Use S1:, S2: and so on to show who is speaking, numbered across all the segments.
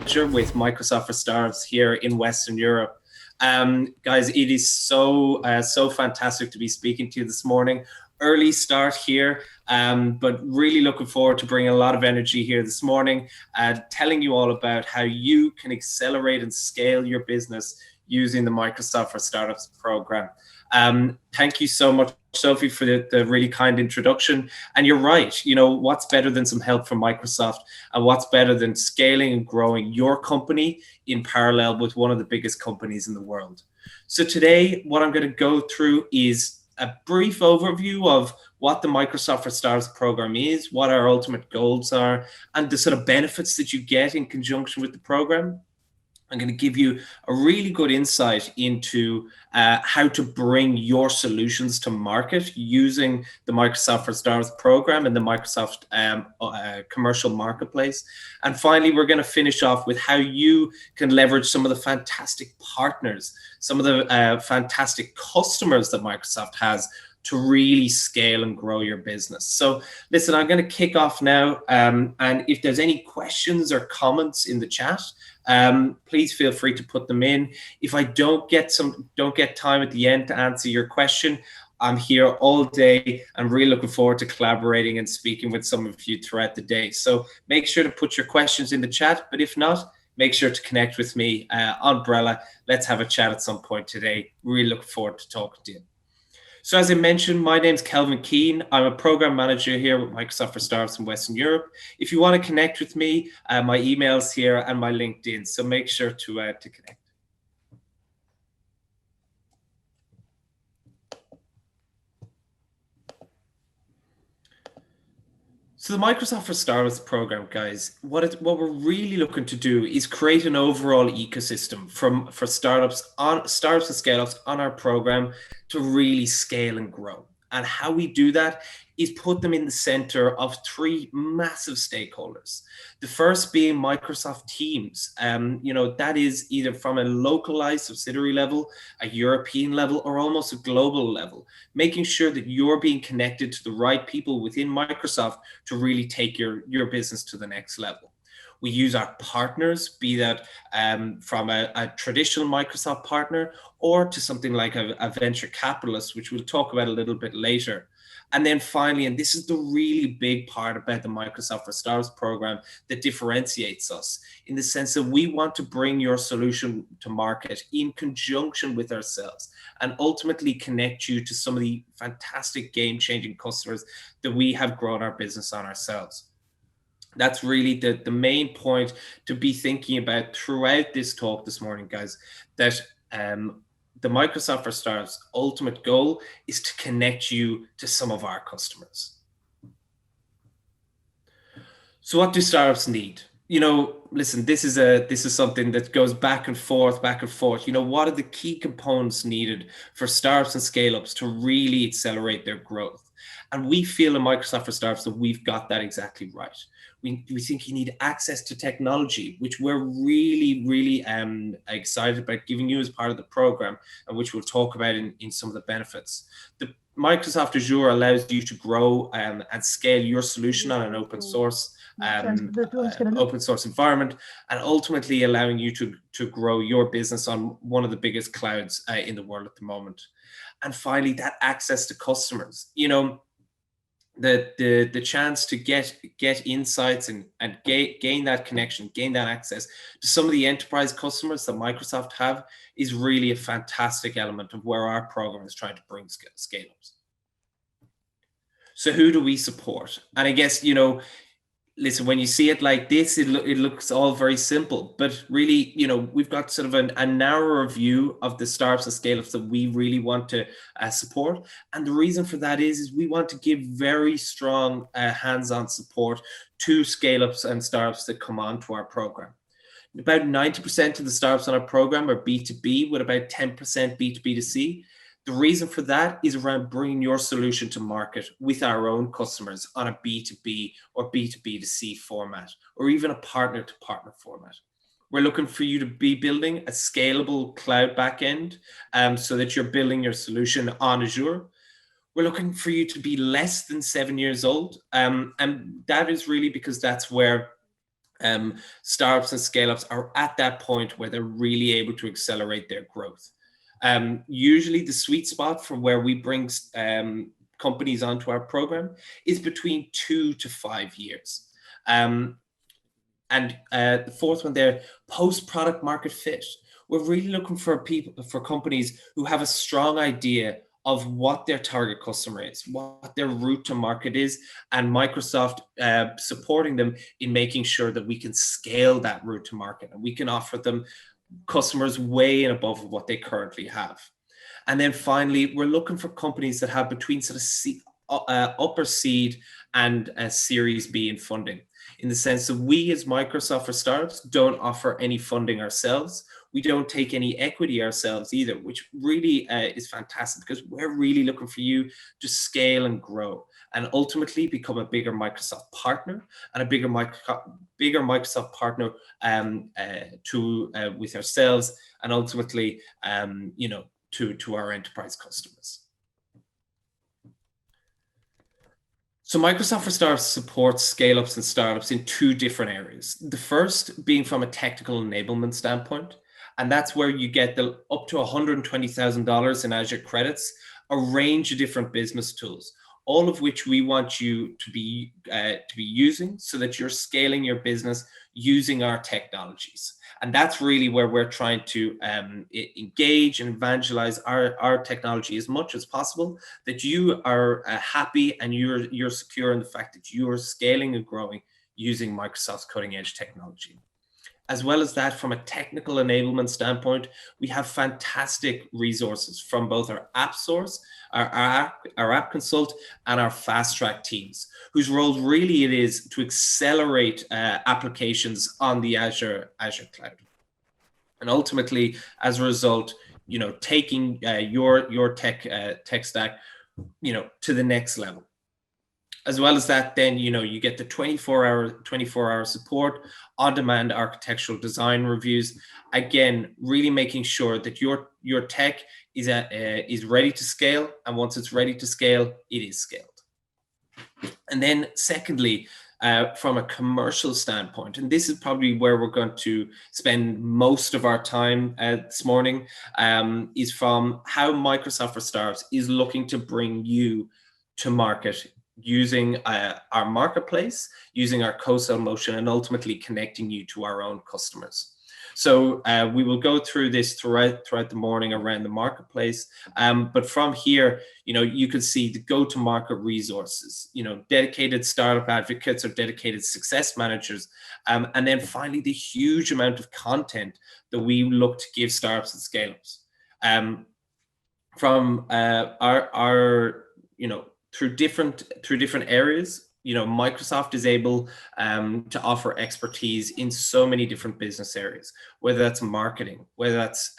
S1: Manager with Microsoft for Startups here in Western Europe. Guys, it is so fantastic to be speaking to you this morning. Early start here, but really looking forward to bringing a lot of energy here this morning, telling you all about how you can accelerate and scale your business using the Microsoft for Startups program. Thank you so much, Sophie, for the really kind introduction. And you're right, you know, what's better than some help from Microsoft, and what's better than scaling and growing your company in parallel with one of the biggest companies in the world. So today, what I'm going to go through is a brief overview of what the Microsoft for Startups program is, what our ultimate goals are, and the sort of benefits that you get in conjunction with the program. I'm going to give you a really good insight into how to bring your solutions to market using the Microsoft for Startups program and the Microsoft commercial marketplace. And finally, we're going to finish off with how you can leverage some of the fantastic partners, some of the fantastic customers that Microsoft has to really scale and grow your business. So listen, I'm going to kick off now. And if there's any questions or comments in the chat, please feel free to put them in. If I don't get time at the end to answer your question, I'm here all day. I'm really looking forward to collaborating and speaking with some of you throughout the day. So make sure to put your questions in the chat, but if not, make sure to connect with me on Umbrella. Let's have a chat at some point today. Really looking forward to talking to you. So as I mentioned, my name's Kelvin Keane. I'm a program manager here with Microsoft for Startups in Western Europe. If you want to connect with me, my email's here and my LinkedIn. So make sure to connect. So the Microsoft for Startups program, guys, what we're really looking to do is create an overall ecosystem for startups and scale-ups on our program to really scale and grow. And how we do that is put them in the center of three massive stakeholders. The first being Microsoft Teams. That is either from a localized subsidiary level, a European level, or almost a global level, making sure that you're being connected to the right people within Microsoft to really take your business to the next level. We use our partners, be that from a traditional Microsoft partner or to something like a venture capitalist, which we'll talk about a little bit later. And then finally, and this is the really big part about the Microsoft for Startups program that differentiates us, in the sense that we want to bring your solution to market in conjunction with ourselves and ultimately connect you to some of the fantastic game-changing customers that we have grown our business on ourselves. That's really the main point to be thinking about throughout this talk this morning, guys, that the Microsoft for Startups ultimate goal is to connect you to some of our customers. So what do startups need? You know, listen, this is something that goes back and forth. You know, what are the key components needed for startups and scale-ups to really accelerate their growth? And we feel in Microsoft for Startups that we've got that exactly right. We think you need access to technology, which we're really excited about giving you as part of the program, and which we'll talk about in some of the benefits. The Microsoft Azure allows you to grow and scale your solution on an open source environment, and ultimately allowing you to grow your business on one of the biggest clouds in the world at the moment. And finally, that access to customers. You know, the chance to get insights and gain that connection, gain that access to some of the enterprise customers that Microsoft have is really a fantastic element of where our program is trying to bring scale-ups. So who do we support? And I guess, you know, listen, when you see it like this, it looks all very simple, but really, you know, we've got sort of a narrower view of the startups and scale-ups that we really want to support. And the reason for that is we want to give very strong hands-on support to scale-ups and startups that come on to our program. About 90% of the startups on our program are B2B, with about 10% B2B2C. The reason for that is around bringing your solution to market with our own customers on a B2B or B2B2C format, or even a partner-to-partner format. We're looking for you to be building a scalable cloud backend so that you're building your solution on Azure. We're looking for you to be less than 7 years old. And that is really because that's where Startups and scale-ups are at that point where they're really able to accelerate their growth. Usually the sweet spot for where we bring companies onto our program is between 2 to 5 years. And the fourth one there, post-product market fit. We're really looking for companies who have a strong idea of what their target customer is, what their route to market is, and Microsoft supporting them in making sure that we can scale that route to market and we can offer them customers way and above what they currently have. And then finally, we're looking for companies that have between sort of upper seed and Series B in funding, in the sense that we as Microsoft for Startups don't offer any funding ourselves. We don't take any equity ourselves either, which really is fantastic, because we're really looking for you to scale and grow and ultimately become a bigger Microsoft partner, and a bigger Microsoft partner with ourselves, and ultimately, to our enterprise customers. So Microsoft for Startups supports scale-ups and startups in two different areas. The first being from a technical enablement standpoint, and that's where you get up to $120,000 in Azure credits, a range of different business tools, all of which we want you to be using so that you're scaling your business using our technologies. And that's really where we're trying to engage and evangelize our technology as much as possible, that you are happy and you're secure in the fact that you are scaling and growing using Microsoft's cutting edge technology. As well as that, from a technical enablement standpoint, we have fantastic resources from both our app source, our app consult, and our fast track teams, whose role really it is to accelerate applications on the Azure cloud. And ultimately, as a result, taking your tech stack, to the next level. As well as that, then you get the 24-hour support, on-demand architectural design reviews. Again, really making sure that your tech is ready to scale, and once it's ready to scale, it is scaled. And then, secondly, from a commercial standpoint, and this is probably where we're going to spend most of our time this morning, is from how Microsoft for Startups is looking to bring you to market using our marketplace, using our co-sell motion, and ultimately connecting you to our own customers. So we will go through this throughout the morning around the marketplace. But from here, you can see the go-to-market resources, dedicated startup advocates or dedicated success managers. And then finally, the huge amount of content that we look to give startups and scale-ups. From our through different areas, Microsoft is able to offer expertise in so many different business areas, whether that's marketing, whether that's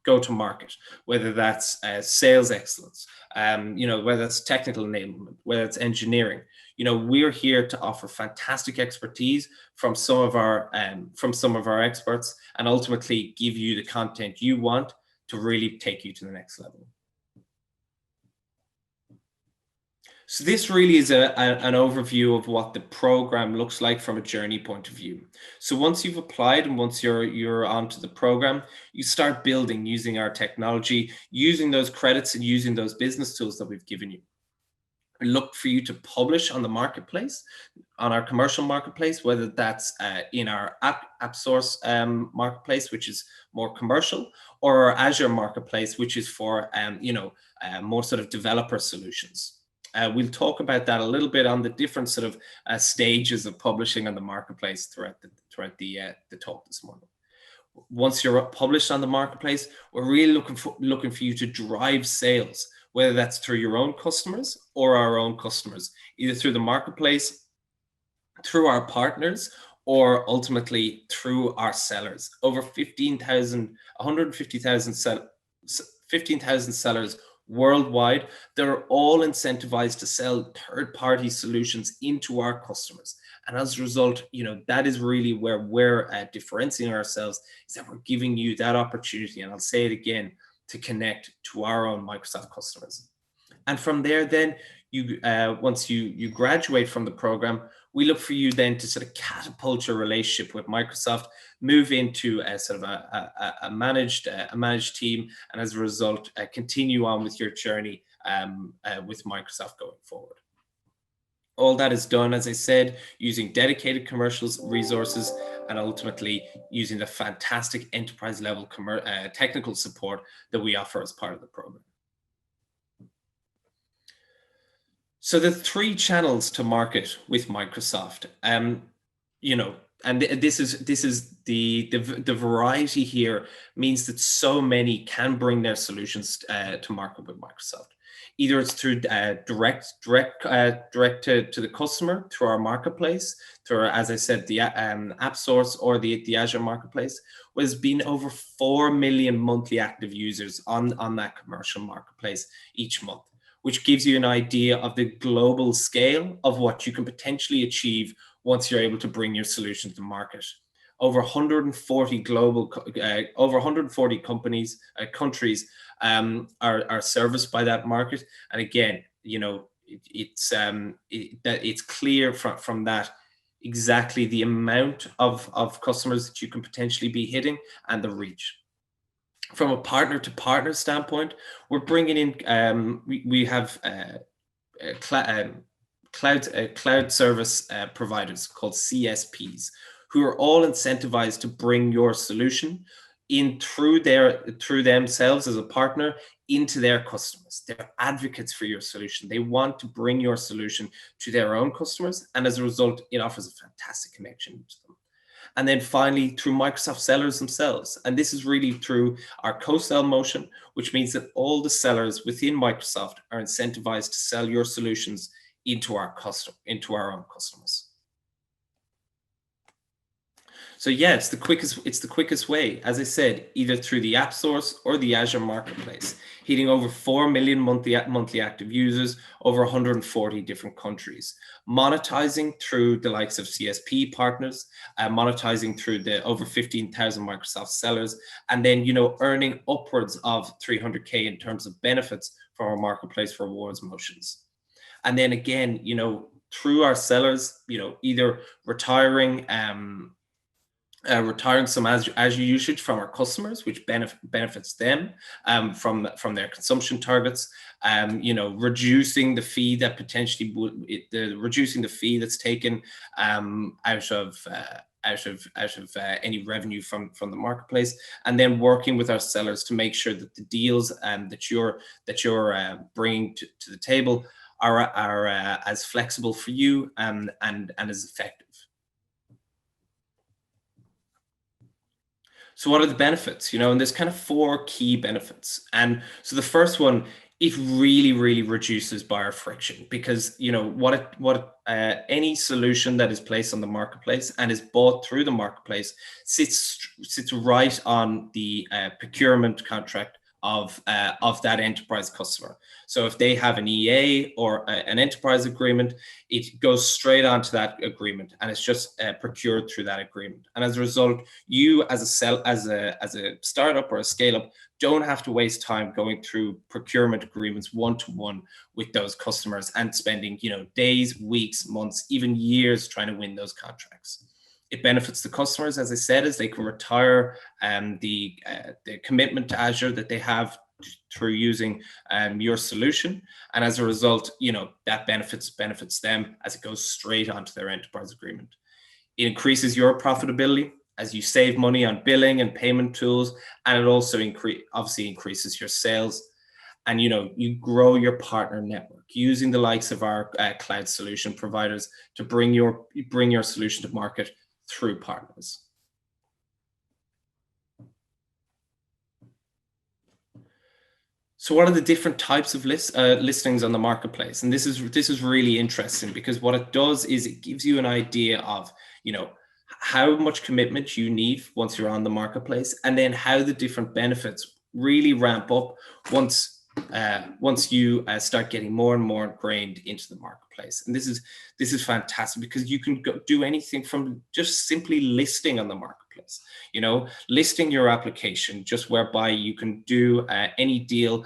S1: go-to-market, whether that's sales excellence, whether that's technical enablement, whether it's engineering. We're here to offer fantastic expertise from some of our experts, and ultimately give you the content you want to really take you to the next level. So this really is an overview of what the program looks like from a journey point of view. So once you've applied and once you're onto the program, you start building using our technology, using those credits and using those business tools that we've given you. We look for you to publish on the marketplace, on our commercial marketplace, whether that's in our app source marketplace, which is more commercial, or our Azure marketplace, which is for more sort of developer solutions. We'll talk about that a little bit on the different sort of stages of publishing on the marketplace throughout the talk this morning. Once you're published on the marketplace, we're really looking for you to drive sales, whether that's through your own customers or our own customers, either through the marketplace, through our partners, or ultimately through our sellers. Over 150,000 sellers worldwide. They're all incentivized to sell third-party solutions into our customers. And as a result, that is really where we're differentiating ourselves, is that we're giving you that opportunity, and I'll say it again, to connect to our own Microsoft customers. And from there, then, once you graduate from the program, we look for you then to sort of catapult your relationship with Microsoft, move into a sort of a managed team, and as a result, continue on with your journey with Microsoft going forward. All that is done, as I said, using dedicated commercial resources and ultimately using the fantastic enterprise level technical support that we offer as part of the program. So the 3 channels to market with Microsoft, you know, and this is the variety here means that so many can bring their solutions to market with Microsoft. Either it's through direct to the customer through our marketplace, through our, as I said, the app source or the Azure marketplace, where there's been over 4 million monthly active users on that commercial marketplace each month, which gives you an idea of the global scale of what you can potentially achieve once you're able to bring your solution to market. Over 140 over 140 companies, countries are serviced by that market. And again, you know, it's clear from that exactly the amount of customers that you can potentially be hitting and the reach. From a partner to partner standpoint, we're bringing in, we have cloud service providers called CSPs, who are all incentivized to bring your solution in through themselves as a partner into their customers. They're advocates for your solution. They want to bring your solution to their own customers, and as a result, it offers a fantastic connection to them. And then finally, through Microsoft sellers themselves. And this is really through our co-sell motion, which means that all the sellers within Microsoft are incentivized to sell your solutions into our own customers. So yeah, it's the quickest way, as I said, either through the app source or the Azure marketplace, hitting over 4 million monthly active users, over 140 different countries, monetizing through the likes of CSP partners, monetizing through the over 15,000 Microsoft sellers, and then, you know, earning upwards of 300K in terms of benefits from our marketplace rewards motions. And then again, you know, through our sellers, you know, either retiring some Azure usage from our customers, which benefits them from their consumption targets. You know, reducing the fee that potentially reducing the fee that's taken out of any revenue from the marketplace, and then working with our sellers to make sure that the deals that you're bringing to the table are as flexible for you and as effective. So what are the benefits? You know, and there's kind of 4 key benefits. And so the first one, it really reduces buyer friction, because, you know, any solution that is placed on the marketplace and is bought through the marketplace sits right on the procurement contract of that enterprise customer. So if they have an EA or an enterprise agreement, it goes straight onto that agreement, and it's just procured through that agreement. And as a result, you as a startup or a scale up don't have to waste time going through procurement agreements one-to-one with those customers and spending, you know, days, weeks, months, even years trying to win those contracts. It benefits the customers, as I said, as they can retire the commitment to Azure that they have through using your solution. And as a result, you know, that benefits them as it goes straight onto their enterprise agreement. It increases your profitability as you save money on billing and payment tools, and it also obviously increases your sales. And, you know, you grow your partner network using the likes of our cloud solution providers to bring your solution to market through partners. So what are the different types of listings on the marketplace? And this is really interesting, because what it does is it gives you an idea of, you know, how much commitment you need once you're on the marketplace, and then how the different benefits really ramp up once you start getting more and more ingrained into the marketplace. And this is fantastic, because you can do anything from just simply listing on the marketplace marketplace. You know, listing your application just whereby you can do any deal,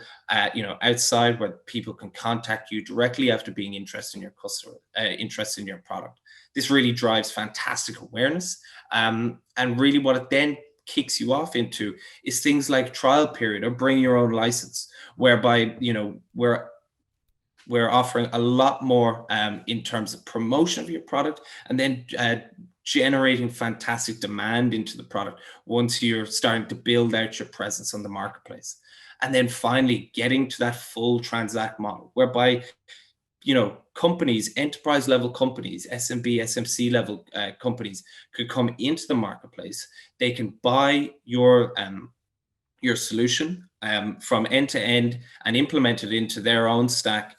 S1: you know, outside where people can contact you directly after being interested in your customer, interested in your product. This really drives fantastic awareness. And really what it then kicks you off into is things like trial period or bring your own license, whereby, you know, we're offering a lot more in terms of promotion of your product, and then generating fantastic demand into the product once you're starting to build out your presence on the marketplace. And then finally getting to that full transact model, whereby, you know, companies, enterprise level companies, SMB, SMC level companies could come into the marketplace. They can buy your solution from end to end and implement it into their own stack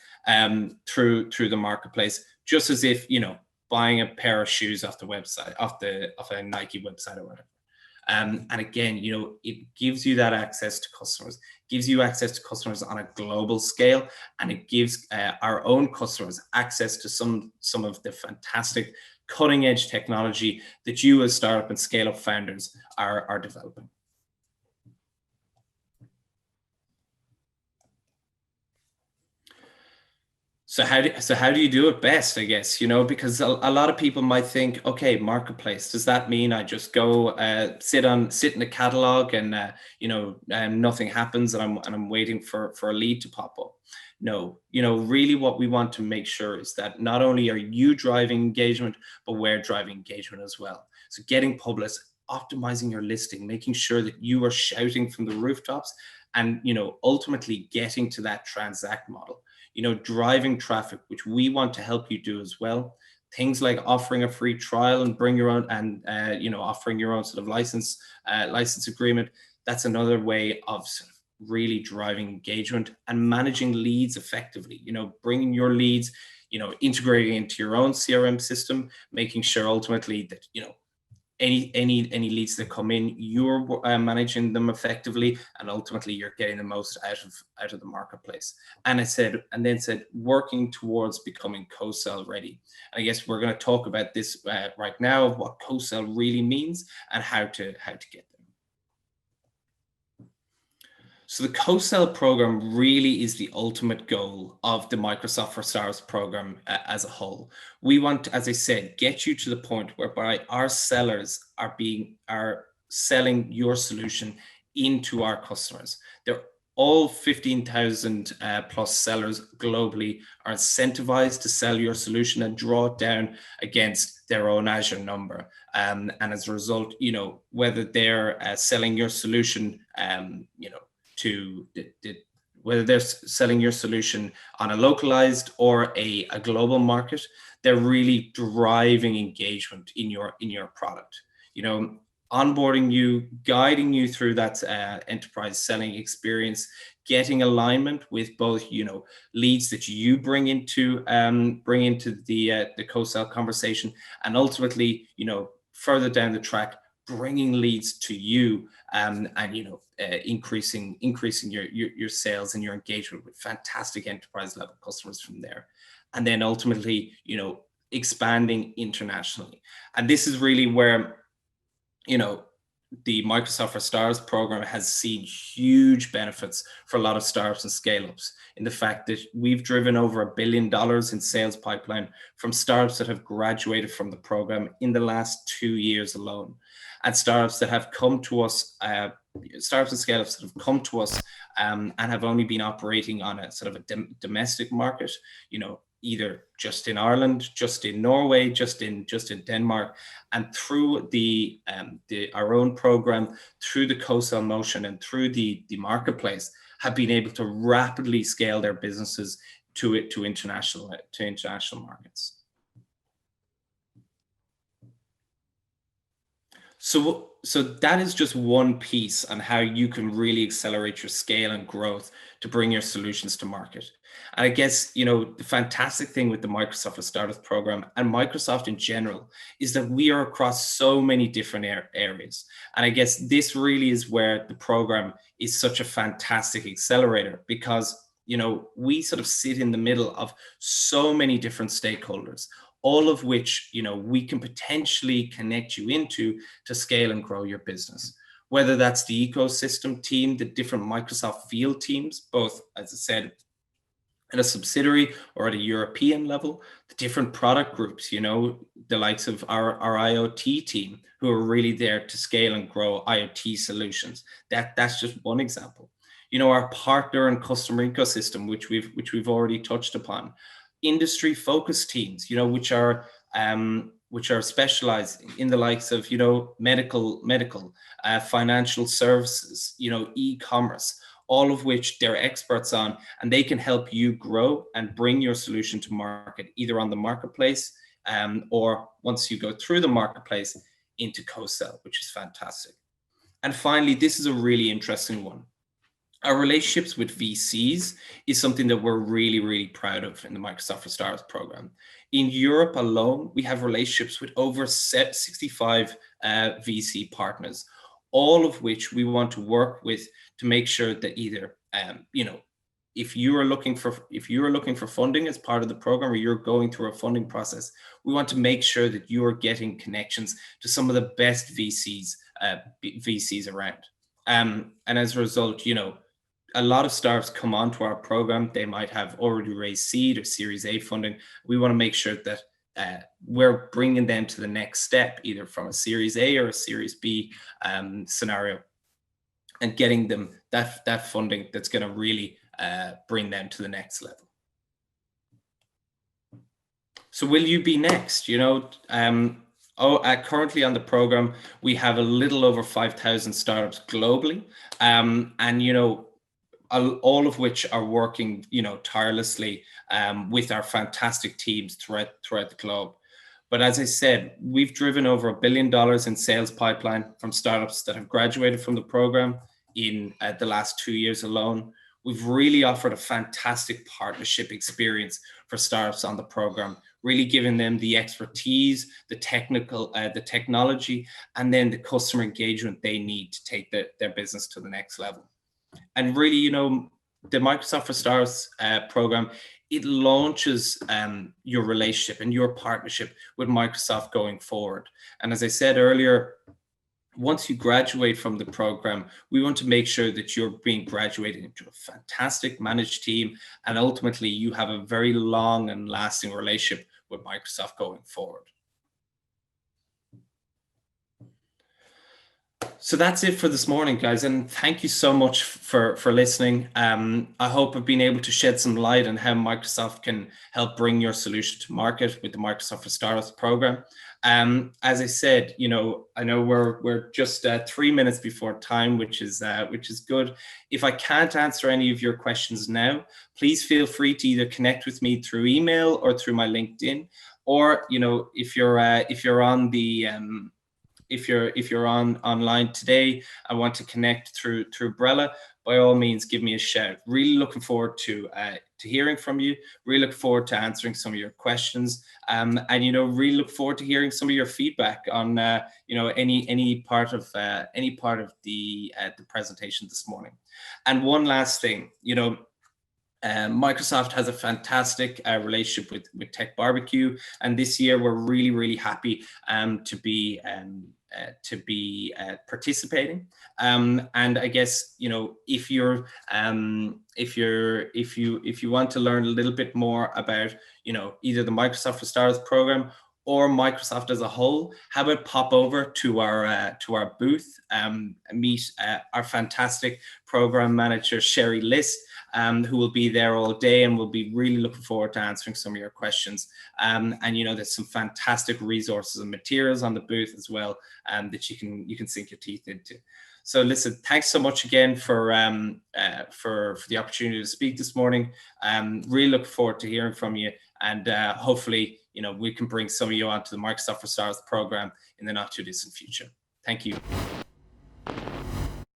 S1: through the marketplace, just as if, you know, buying a pair of shoes off the website, off a Nike website or whatever. And again, you know, it gives you that access to customers, gives you access to customers on a global scale, and it gives our own customers access to some of the fantastic cutting edge technology that you as startup and scale up founders are developing. So how do you do it best, I guess, you know, because a lot of people might think, okay, marketplace, does that mean I just go sit in a catalog and you know, nothing happens and I'm waiting for a lead to pop up? No, you know, really what we want to make sure is that not only are you driving engagement, but we're driving engagement as well. So getting published, optimizing your listing, making sure that you are shouting from the rooftops, and, you know, ultimately getting to that transact model, you know, driving traffic, which we want to help you do as well. Things like offering a free trial and bring your own, and you know, offering your own sort of license agreement. That's another way of sort of really driving engagement and managing leads effectively. You know, bringing your leads, you know, integrating into your own CRM system, making sure ultimately that, you know, any leads that come in, you're managing them effectively, and ultimately you're getting the most out of the marketplace. And then said working towards becoming co-sell ready. And I guess we're going to talk about this right now, of what co-sell really means and how to get there. So the co-sell program really is the ultimate goal of the Microsoft for Startups program as a whole. We want to, as I said, get you to the point whereby our sellers are selling your solution into our customers. They're all 15,000 plus sellers globally are incentivized to sell your solution and draw it down against their own Azure number. And as a result, you know, whether they're selling your solution, you know, whether they're selling your solution on a localized or a global market, they're really driving engagement in your product. You know, onboarding you, guiding you through that enterprise selling experience, getting alignment with both, you know, leads that you bring into the co-sell conversation, and ultimately, you know, further down the track, bringing leads to you, and you know, increasing your sales and your engagement with fantastic enterprise level customers from there. And then ultimately, you know, expanding internationally. And this is really where, you know, the Microsoft for Startups program has seen huge benefits for a lot of startups and scale-ups, in the fact that we've driven over $1 billion in sales pipeline from startups that have graduated from the program in the last 2 years alone. And startups that have come to us, startups and scale-ups that have come to us and have only been operating on a sort of a domestic market, you know, either just in Ireland, just in Norway, just in Denmark, and through our own program, through the co-sell motion and through the marketplace, have been able to rapidly scale their businesses to international markets. So that is just one piece on how you can really accelerate your scale and growth to bring your solutions to market. And I guess, you know, the fantastic thing with the Microsoft for Startups program and Microsoft in general is that we are across so many different areas. And I guess this really is where the program is such a fantastic accelerator, because, you know, we sort of sit in the middle of so many different stakeholders, all of which, we can potentially connect you into to scale and grow your business. Whether that's the ecosystem team, the different Microsoft field teams, both, as I said, at a subsidiary or at a European level, the different product groups, the likes of our IoT team, who are really there to scale and grow IoT solutions. That's just one example. Our partner and customer ecosystem, which we've already touched upon. Industry focused teams, which are specialized in the likes of, medical, financial services, e-commerce, all of which they're experts on, and they can help you grow and bring your solution to market, either on the marketplace or once you go through the marketplace into co-sell, which is fantastic. And finally, this is a really interesting one. Our relationships with VCs is something that we're really, really proud of in the Microsoft for Startups program. In Europe alone, we have relationships with over 65 VC partners, all of which we want to work with to make sure that either, if you are looking for funding as part of the program, or you're going through a funding process, we want to make sure that you are getting connections to some of the best VCs around. And as a result, a lot of startups come onto our program. They might have already raised seed or Series A funding. We want to make sure that we're bringing them to the next step, either from a Series A or a Series B scenario, and getting them that funding that's going to really bring them to the next level. So will you be next? Currently on the program, we have a little over 5,000 startups globally, and all of which are working, tirelessly with our fantastic teams throughout the globe. But as I said, we've driven over $1 billion in sales pipeline from startups that have graduated from the program in the last 2 years alone. We've really offered a fantastic partnership experience for startups on the program, really giving them the expertise, the technology, and then the customer engagement they need to take their business to the next level. And really, the Microsoft for Startups program, it launches your relationship and your partnership with Microsoft going forward. And as I said earlier, once you graduate from the program, we want to make sure that you're being graduated into a fantastic managed team, and ultimately you have a very long and lasting relationship with Microsoft going forward. So that's it for this morning, guys, and thank you so much for listening. I hope I've been able to shed some light on how Microsoft can help bring your solution to market with the Microsoft for Startups program. As I said, I know we're just 3 minutes before time, which is good. If I can't answer any of your questions now, please feel free to either connect with me through email or through my LinkedIn, or if you're on the if you're online today and want to connect through Brella, by all means, give me a shout. Really looking forward to hearing from you. Really look forward to answering some of your questions, and really look forward to hearing some of your feedback on any part of the presentation this morning. And one last thing, Microsoft has a fantastic relationship with TechBBQ, and this year we're really happy to be participating. And I guess if you want to learn a little bit more about either the Microsoft for Startups program or Microsoft as a whole, how about pop over to our booth, meet our fantastic program manager Sherry List, who will be there all day, and we'll be really looking forward to answering some of your questions. And there's some fantastic resources and materials on the booth as well, that you can sink your teeth into. So listen, thanks so much again for the opportunity to speak this morning. Really look forward to hearing from you, and hopefully we can bring some of you onto the Microsoft for Startups program in the not too distant future. Thank you.